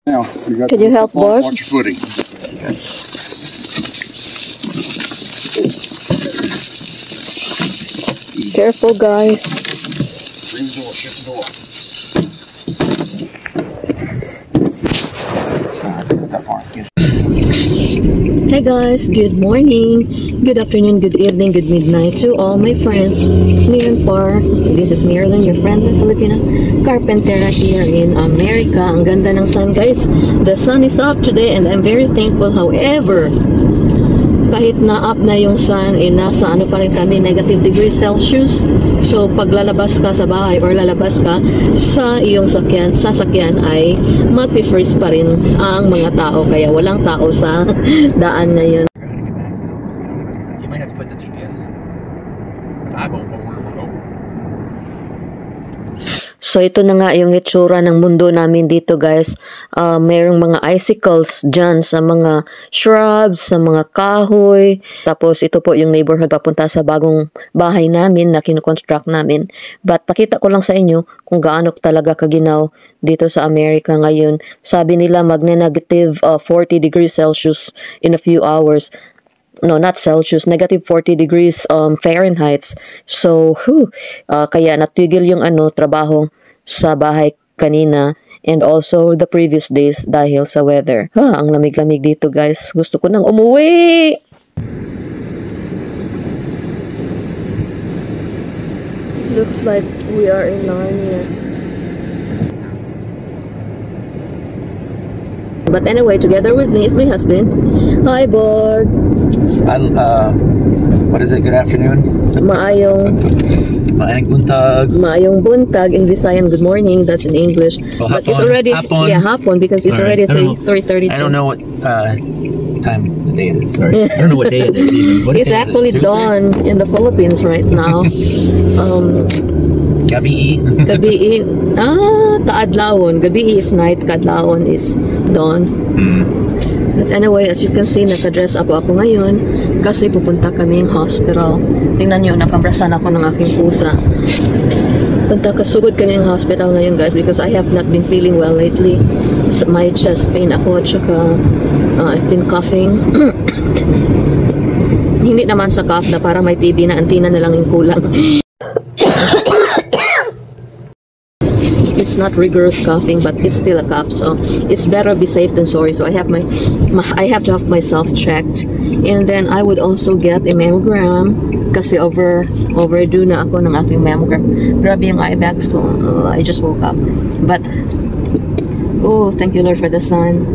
Now, Could you help, Borg? Watch your footing. Careful, guys. Bring the door, shut the door. Hey guys, good morning, good afternoon, good evening, good midnight to all my friends near and far. This is Marilyn, your friendly Filipina carpentera here in America. Ang ganda ng sun, guys. The sun is up today and I'm very thankful. However, kahit na up na yung sun, nasa ano pa rin kami, negative degrees Celsius. So, pag lalabas ka sa bahay or lalabas ka sa iyong sasakyan ay mag-freeze pa rin ang mga tao. Kaya walang tao sa daan ngayon. You might have to put the GPS in. I won't know where we're going. So, ito na nga yung itsura ng mundo namin dito, guys. Mayroong mga icicles dyan sa mga shrubs, sa mga kahoy. Tapos, ito po yung neighborhood papunta sa bagong bahay namin na kinukonstruct namin. But, pakita ko lang sa inyo kung gaano talaga kaginaw dito sa Amerika ngayon. Sabi nila, magne-negative 40 degrees Celsius in a few hours. No, not Celsius, negative 40 degrees Fahrenheit. So, kaya natigil yung trabaho sa bahay kanina and also the previous days dahil sa weather. Ang lamig-lamig dito, guys. Gusto ko nang umuwi! Looks like we are in Narnia. But anyway, together with me is my husband. Hi, Borg. What is it? Good afternoon. Maayong buntag in Visayan. Good morning. That's in English. Oh, but hapon. it's already hapon because it's Sorry. already 3:32. I don't know what time of the day it is. Sorry, I don't know what day it is. Even. What It's day actually is it? dawn in the Philippines right now. Gabi. Gabi. Kaadlawon. Gabi is night. Kaadlawon is dawn. But anyway, as you can see, nakadress up ako ngayon kasi pupunta kaming hospital. Tingnan nyo, nakabrasan ako ng aking pusa. Kasugod kaming hospital ngayon, guys, because I have not been feeling well lately. My chest pain ako, tsaka I've been coughing. Hindi naman sa cough na para may TB na antina na lang yung kulang. It's not rigorous coughing, but it's still a cough, so it's better be safe than sorry. So I have I have to have myself checked, and then I would also get a mammogram kasi overdue na ako ng aking mammogram. Grabe yung eye bags ko. I just woke up, but thank you Lord for the sun.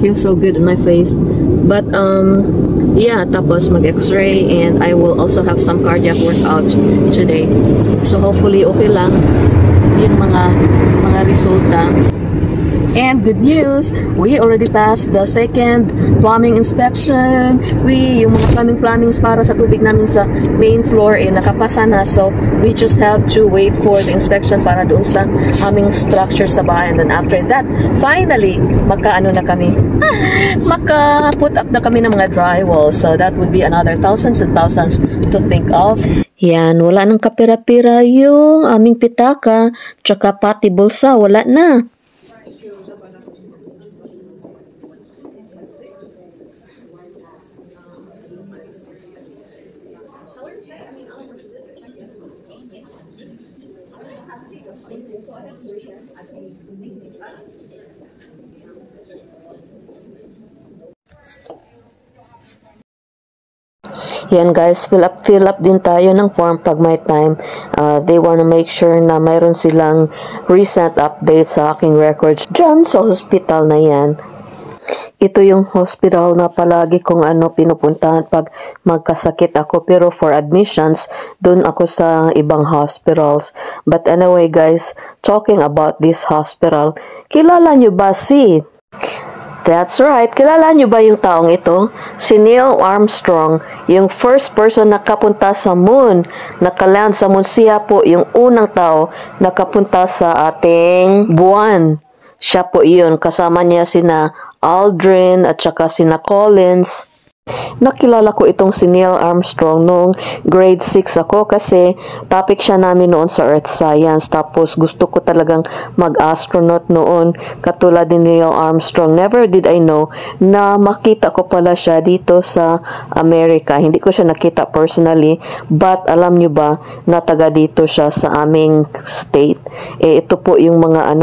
Feels so good in my face. But yeah, tapos mag-x-ray, and I will also have some cardiac workout today. So hopefully okay lang yung mga resulta. And good news, we already passed the second plumbing inspection. Yung mga plumbings para sa tubig namin sa main floor nakapasa na. So we just have to wait for the inspection para doon sa aming structure sa bahay. And then after that, finally, maka-put up na kami ng mga drywall. So that would be another thousands and thousands to think of. Yan, wala nang kapira-pira yung aming pitaka, tsaka pati bulsa, wala na. Yan, guys, fill up din tayo ng form pag may time. They wanna make sure na mayroon silang recent update sa aking records dyan sa hospital na yan. Ito yung hospital na palagi kong pinupuntahan pag magkasakit ako, pero for admissions, dun ako sa ibang hospitals. But anyway, guys, talking about this hospital, kilala nyo ba si... That's right. Kilala nyo ba yung taong ito? Si Neil Armstrong, yung first person na kapunta sa moon, nakaland sa moon. Siya po yung unang tao na kapunta sa ating buwan. Siya po iyon. Kasama niya sina Aldrin at saka sina Collins. Nakilala ko itong si Neil Armstrong noong grade 6 ako kasi topic siya namin noon sa Earth Science. Tapos gusto ko talagang mag-astronaut noon katulad ni Neil Armstrong. Never did I know na makita ko pala siya dito sa Amerika. Hindi ko siya nakita personally, but alam nyo ba na taga dito siya sa aming state. Ito po yung mga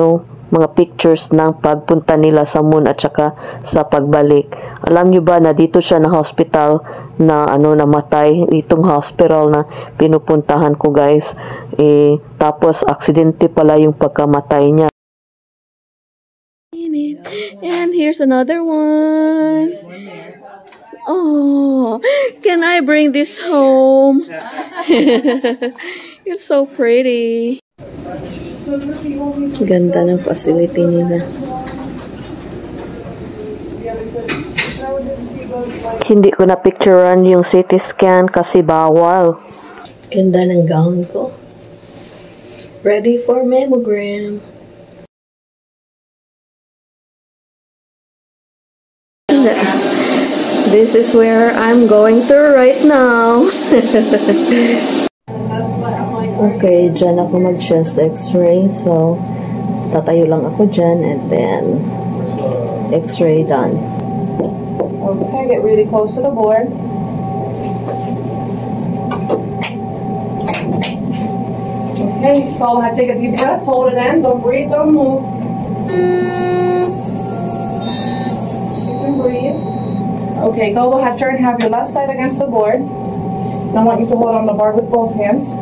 mga pictures ng pagpunta nila sa moon at saka sa pagbalik. Alam nyo ba na dito siya na hospital na namatay, itong hospital na pinupuntahan ko, guys. Tapos aksidente pala yung pagkamatay niya. And here's another one. Oh, can I bring this home? It's so pretty. Ganda ng facility nila. Hindi ko na picturean yung CT scan kasi bawal. Ganda ng gown ko. Ready for mammogram. This is where I'm going to right now. Okay, dyan ako mag-chest x-ray. So, tatayo lang ako dyan and then x-ray done. Okay, get really close to the board. Okay, go ahead, take a deep breath, hold it in, don't breathe, don't move. You can breathe. Okay, go ahead, turn, have your left side against the board. And I want you to hold on the board with both hands.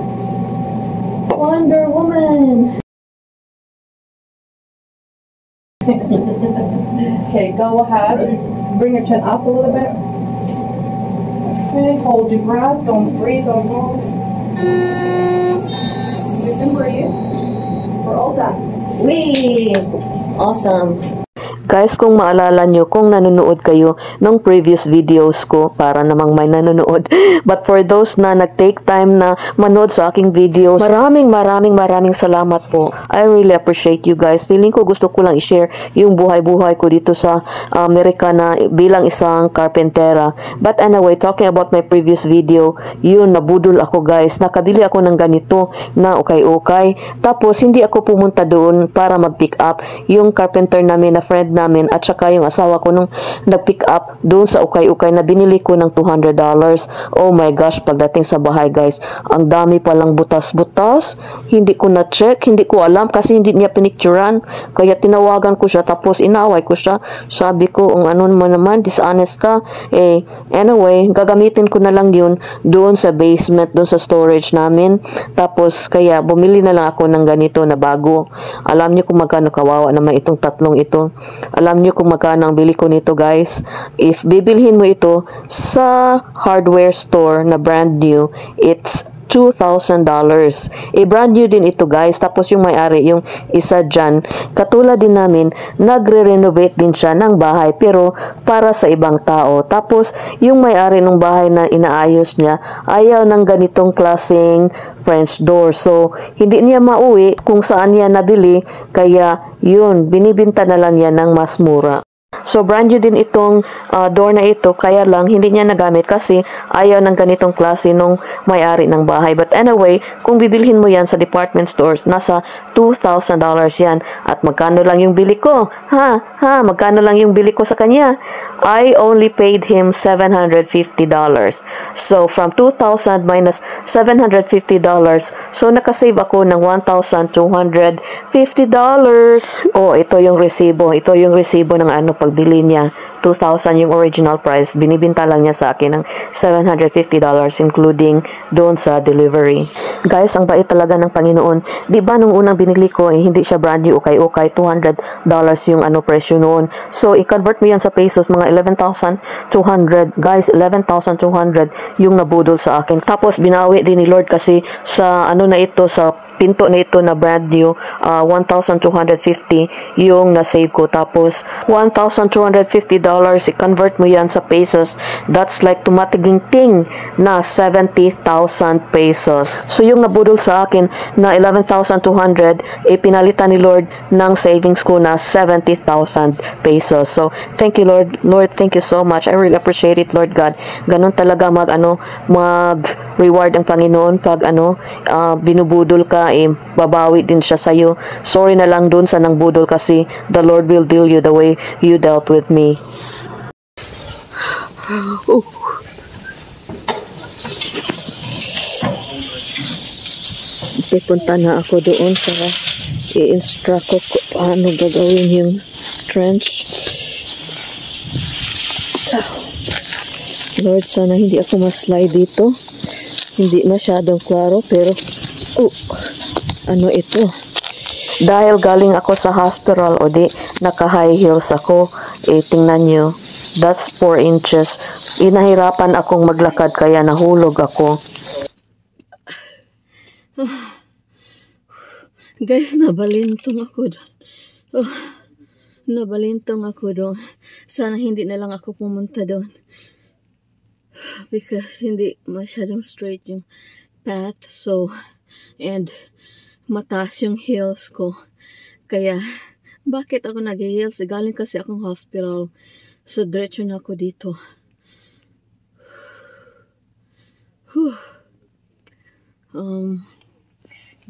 Wonder Woman! Okay, go ahead, bring your chin up a little bit. Okay, hold your breath, don't breathe, don't move. You can breathe. We're all done. Whee! Awesome! Guys, kung maalala nyo, kung nanonood kayo ng previous videos ko, para namang may nanonood. But for those na nag-take time na manood sa aking videos, maraming salamat po. I really appreciate you guys. Feeling ko gusto ko lang i-share yung buhay-buhay ko dito sa Amerika na bilang isang carpentera. But anyway, talking about my previous video, yun, nabudol ako, guys. Nakabili ako ng ganito na okay. Tapos, hindi ako pumunta doon para mag-pick up. Yung carpenter namin, na friend namin, at saka yung asawa ko nung nag-pick up doon sa ukay-ukay na binili ko ng $200. Oh my gosh, pagdating sa bahay, guys, ang dami palang butas-butas. Hindi ko na-check, hindi ko alam kasi hindi niya pinicturan. Kaya tinawagan ko siya, tapos inaway ko siya. Sabi ko, ano mo naman, dishonest ka. Anyway, gagamitin ko na lang yun doon sa basement, doon sa storage namin. Tapos, kaya bumili na lang ako ng ganito na bago. Alam niyo kung magkano, kawawa naman itong tatlong ito. Alam nyo kung magkano ang bili ko nito, guys. If bibilhin mo ito sa hardware store na brand new, it's $2,000. Brand new din ito, guys. Tapos yung may-ari, yung isa dyan, katulad din namin, nagre-renovate din siya ng bahay pero para sa ibang tao. Tapos yung may-ari ng bahay na inaayos niya, ayaw ng ganitong klaseng French door. So, hindi niya mauwi kung saan niya nabili. Kaya yun, binibinta na lang yan ng mas mura. So, brand new din itong door na ito, kaya lang hindi niya nagamit kasi ayaw ng ganitong klase nung may-ari ng bahay. But anyway, kung bibilhin mo yan sa department stores, nasa $2,000 yan. At magkano lang yung bili ko? Magkano lang yung bili ko sa kanya? I only paid him $750. So, from $2,000 minus $750, so nakasave ako ng $1,250. Oh, ito yung resibo. Ito yung resibo ng pagbili niya. 2,000 yung original price. Binibinta lang niya sa akin ng $750 including doon sa delivery. Guys, ang bait talaga ng Panginoon. Di ba nung unang binili ko, hindi siya brand new, okay, $200 yung presyo noon. So, i-convert mo yan sa pesos, mga 11,200. Guys, 11,200 yung nabudol sa akin. Tapos, binawi din ni Lord kasi sa na ito, sa pinto na ito na brand new, 1,250 yung na-save ko. Tapos, $1,250, i-convert mo yan sa pesos. That's like tumatiging ting na 70,000 pesos. So, yung nabudol sa akin na 11,200, pinalitan ni Lord ng savings ko na 70,000 pesos. So, thank you, Lord. Lord, thank you so much. I really appreciate it, Lord God. Ganun talaga mag-reward ang Panginoon pag binubudol ka, babawi din siya sa'yo. Sorry na lang dun sa nang budol kasi the Lord will deal you the way you dealt with me. Punta na ako doon para i-instruct ko paano gagawin yung trench. Lord, sana hindi ako ma-slide dito. Hindi masyadong klaro, pero ano ito? Dahil galing ako sa hospital o di naka-high heels ako, tingnan nyo, that's 4 inches. Inahirapan akong maglakad kaya nahulog ako. Guys, nabalintong ako doon. Nabalintong ako doon. Sana hindi na lang ako pumunta doon. Because hindi masyadong straight yung path. So, and mataas yung heels ko. Kaya, bakit ako nag-heels? Galing kasi akong hospital. So, diretso na ako dito.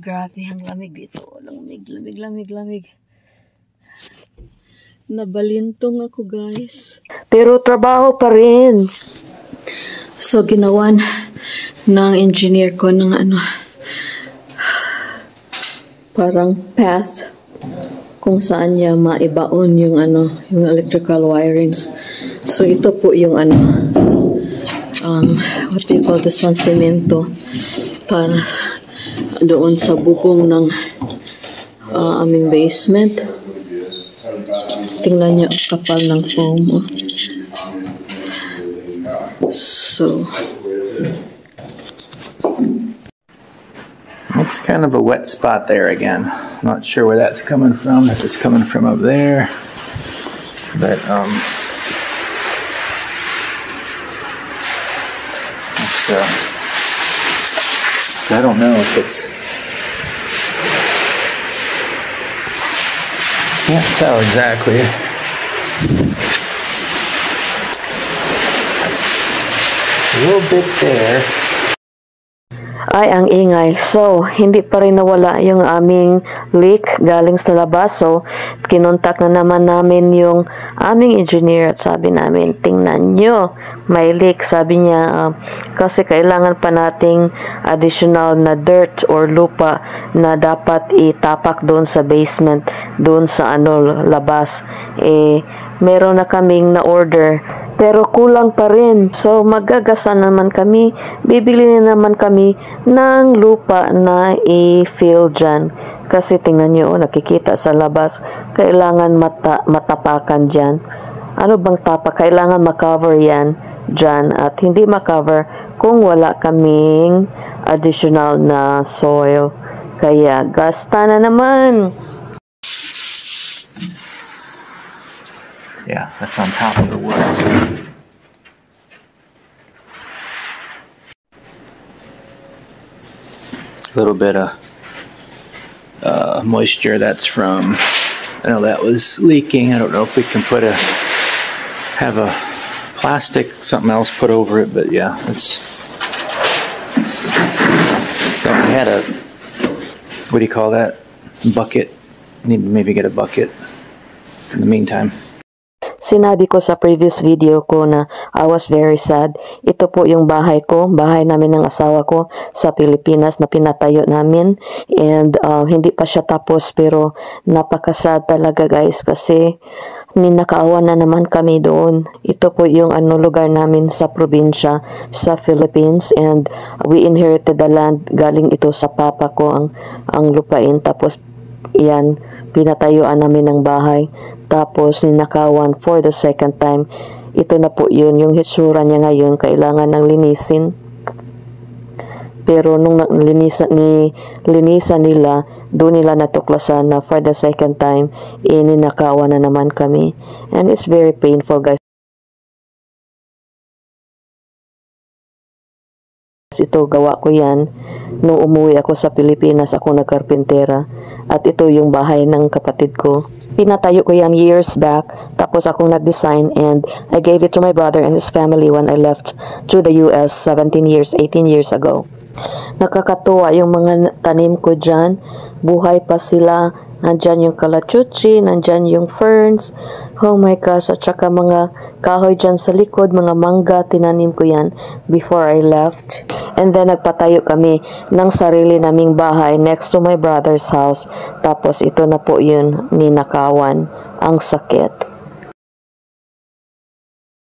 Grabe ang lamig dito. Lamig. Nabalintong ako, guys. Pero trabaho pa rin. So, ginawan ng engineer ko ng parang path kung saan niya maibaon yung yung electrical wirings. So, ito po yung what do you call this one? Semento para doon sa bubong ng aming basement. Tingnan niyo ang kapal ng foam. So, it's kind of a wet spot there again. Not sure where that's coming from, if it's coming from up there. But I don't know if it's, can't tell exactly. A little bit there. Ay, ang ingay. So, hindi pa rin nawala yung aming leak galing sa labas. So, kinontak na naman namin yung aming engineer at sabi namin, tingnan nyo, may leak. Sabi niya, kasi kailangan pa nating additional na dirt or lupa na dapat itapak doon sa basement, doon sa labas. Meron na kaming na-order, pero kulang pa rin. So, magagasa naman kami. Bibili na naman kami ng lupa na i-fill dyan. Kasi tingnan nyo, nakikita sa labas, kailangan matapakan dyan. Ano bang tapak? Kailangan makover yan dyan. At hindi makover kung wala kaming additional na soil. Kaya, gasta na naman. Yeah, that's on top of the woods. A little bit of moisture that's from, I know that was leaking. I don't know if we can have a plastic, something else put over it, but yeah, it's, so we had a, what do you call that? Bucket. Need to maybe get a bucket in the meantime. Sinabi ko sa previous video ko na I was very sad. Ito po yung bahay ko, bahay namin ng asawa ko sa Pilipinas na pinatayo namin. And hindi pa siya tapos pero napakasad talaga guys kasi ninakaawan na naman kami doon. Ito po yung lugar namin sa probinsya sa Philippines and we inherited the land. Galing ito sa papa ko ang lupain tapos yan, pinatayuan namin ng bahay. Tapos, ninakawan for the second time. Ito na po yun. Yung hitsura niya ngayon, kailangan ng linisin. Pero nung linisan nila, doon nila natuklasan na for the second time, ninakawan na naman kami. And it's very painful, guys. Ito, gawa ko yan. Nung umuwi ako sa Pilipinas, ako nagkarpintera. At ito yung bahay ng kapatid ko. Pinatayo ko yan years back. Tapos akong nag-design and I gave it to my brother and his family when I left to the US 18 years ago. Nakakatuwa yung mga tanim ko dyan. Buhay pa sila. Nandyan yung kalachuchi, nandyan yung ferns. Oh my gosh, at saka mga kahoy dyan sa likod, mga mangga, tinanim ko yan before I left. And then nagpatayo kami ng sarili naming bahay next to my brother's house. Tapos ito na po yun, ninakawan. Ang sakit.